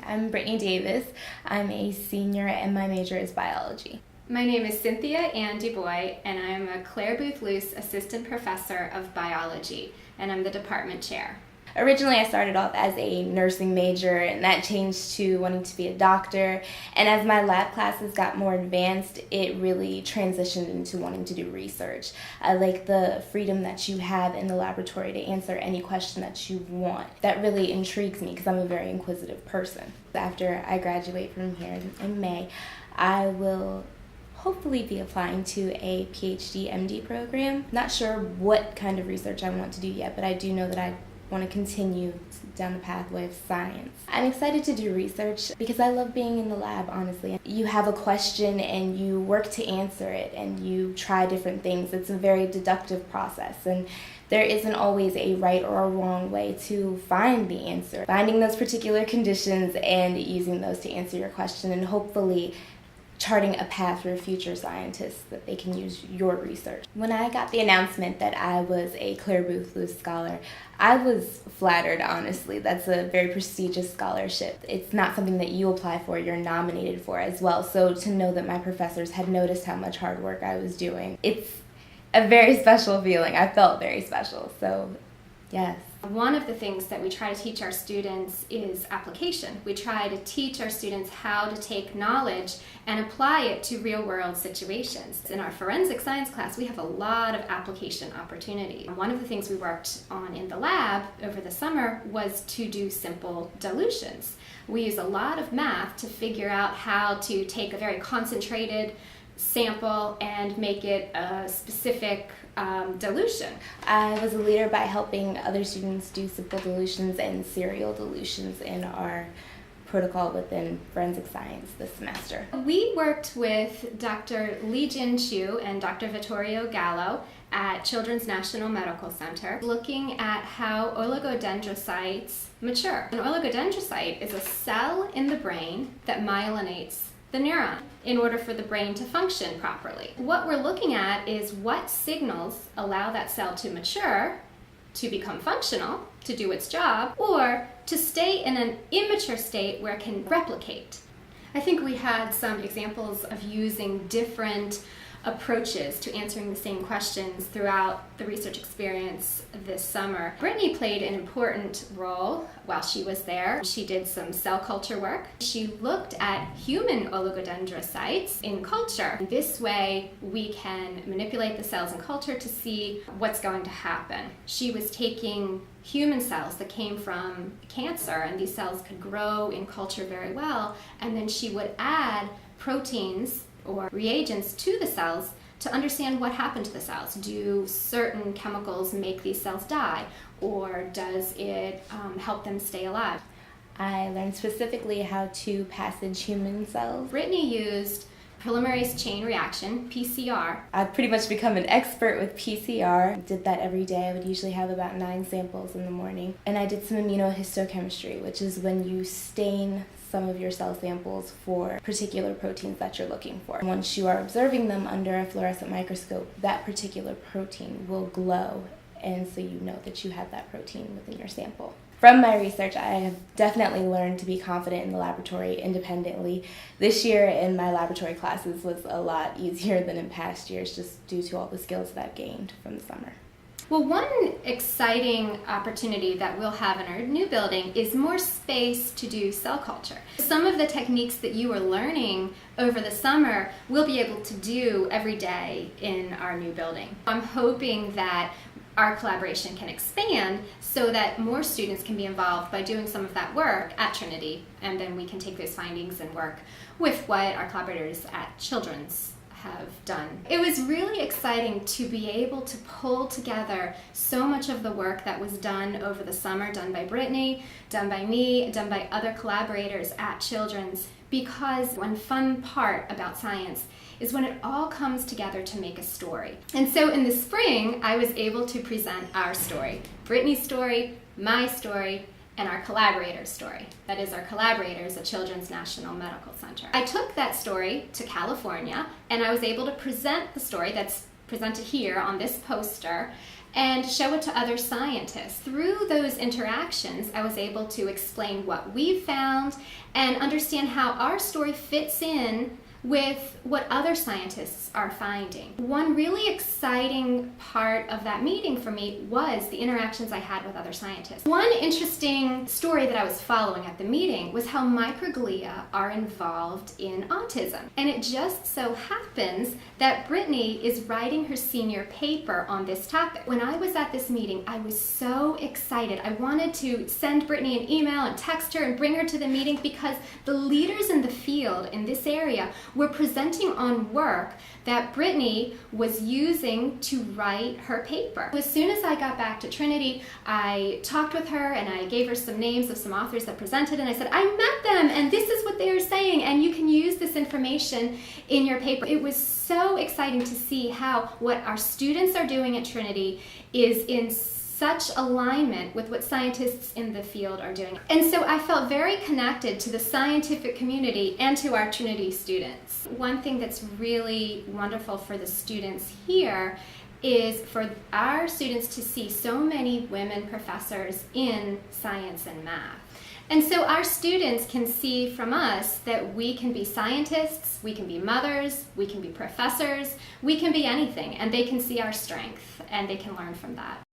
I'm Brittini Davis. I'm a senior and my major is biology. My name is Cynthia DeBoy, and I'm a Clare Boothe Luce Assistant Professor of Biology, and I'm the department chair. Originally, I started off as a nursing major, and that changed to wanting to be a doctor. And as my lab classes got more advanced, it really transitioned into wanting to do research. I like the freedom that you have in the laboratory to answer any question that you want. That really intrigues me because I'm a very inquisitive person. After I graduate from here in May, I will hopefully be applying to a PhD MD program. Not sure what kind of research I want to do yet, but I do know that I want to continue down the pathway of science. I'm excited to do research because I love being in the lab, honestly. You have a question and you work to answer it and you try different things. It's a very deductive process, and there isn't always a right or a wrong way to find the answer. Finding those particular conditions and using those to answer your question, and hopefully charting a path for future scientists that they can use your research. When I got the announcement that I was a Clare Boothe Luce Scholar, I was flattered, honestly. That's a very prestigious scholarship. It's not something that you apply for, you're nominated for as well. So to know that my professors had noticed how much hard work I was doing, it's a very special feeling. I felt very special, so yes. One of the things that we try to teach our students is application. We try to teach our students how to take knowledge and apply it to real-world situations. In our forensic science class, we have a lot of application opportunity. One of the things we worked on in the lab over the summer was to do simple dilutions. We use a lot of math to figure out how to take a very concentrated sample and make it a specific dilution. I was a leader by helping other students do simple dilutions and serial dilutions in our protocol within forensic science this semester. We worked with Dr. Lee Jin Chu and Dr. Vittorio Gallo at Children's National Medical Center, looking at how oligodendrocytes mature. An oligodendrocyte is a cell in the brain that myelinates the neuron in order for the brain to function properly. What we're looking at is what signals allow that cell to mature, to become functional, to do its job, or to stay in an immature state where it can replicate. I think we had some examples of using different approaches to answering the same questions throughout the research experience this summer. Brittini played an important role while she was there. She did some cell culture work. She looked at human oligodendrocytes in culture. This way we can manipulate the cells in culture to see what's going to happen. She was taking human cells that came from cancer, and these cells could grow in culture very well, and then she would add proteins or reagents to the cells to understand what happened to the cells. Do certain chemicals make these cells die, or does it help them stay alive? I learned specifically how to passage human cells. Brittini used polymerase chain reaction, PCR. I've pretty much become an expert with PCR. I did that every day. I would usually have about 9 samples in the morning. And I did some immunohistochemistry, which is when you stain some of your cell samples for particular proteins that you're looking for. Once you are observing them under a fluorescent microscope, that particular protein will glow, and so you know that you have that protein within your sample. From my research, I have definitely learned to be confident in the laboratory independently. This year in my laboratory classes was a lot easier than in past years, just due to all the skills that I've gained from the summer. Well, one exciting opportunity that we'll have in our new building is more space to do cell culture. Some of the techniques that you are learning over the summer we'll be able to do every day in our new building. I'm hoping that our collaboration can expand so that more students can be involved by doing some of that work at Trinity, and then we can take those findings and work with what our collaborators at Children's have done. It was really exciting to be able to pull together so much of the work that was done over the summer, done by Brittini, done by me, done by other collaborators at Children's, because one fun part about science is when it all comes together to make a story. And so in the spring, I was able to present our story, Brittini's story, my story, and our collaborator's story. That is, our collaborators at Children's National Medical Center. I took that story to California, and I was able to present the story that's presented here on this poster and show it to other scientists. Through those interactions, I was able to explain what we found and understand how our story fits in with what other scientists are finding. One really exciting part of that meeting for me was the interactions I had with other scientists. One interesting story that I was following at the meeting was how microglia are involved in autism. And it just so happens that Brittini is writing her senior paper on this topic. When I was at this meeting, I was so excited. I wanted to send Brittini an email and text her and bring her to the meeting because the leaders in the field in this area were presenting on work that Brittini was using to write her paper. As soon as I got back to Trinity, I talked with her and I gave her some names of some authors that presented, and I said, I met them and this is what they are saying and you can use this information in your paper. It was so exciting to see how what our students are doing at Trinity is in such alignment with what scientists in the field are doing. And so I felt very connected to the scientific community and to our Trinity students. One thing that's really wonderful for the students here is for our students to see so many women professors in science and math. And so our students can see from us that we can be scientists, we can be mothers, we can be professors, we can be anything, and they can see our strength and they can learn from that.